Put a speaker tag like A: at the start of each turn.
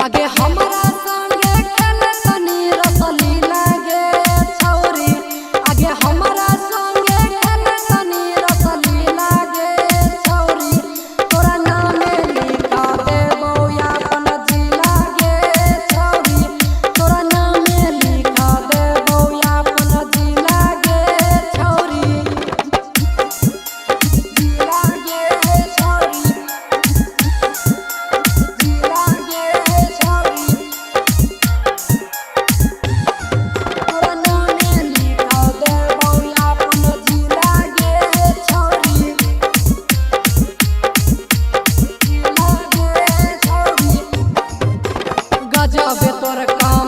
A: आगे हमारा संगे खेले तनी रसली लागे छौरी। आगे हमारा संगे खेले तनी रसली लागे छौरी। तोरा नामे लिखा देबो अपन जिला गे छौरी। तोरा नामे लिखा देबो अपन जिला गे छौरी। जिला गे छौरी। जिला गे छौरी। तोरा नामे लिखा देबो अपन जिला गे छौरी। जिला गे छौरी। गजब तोर काम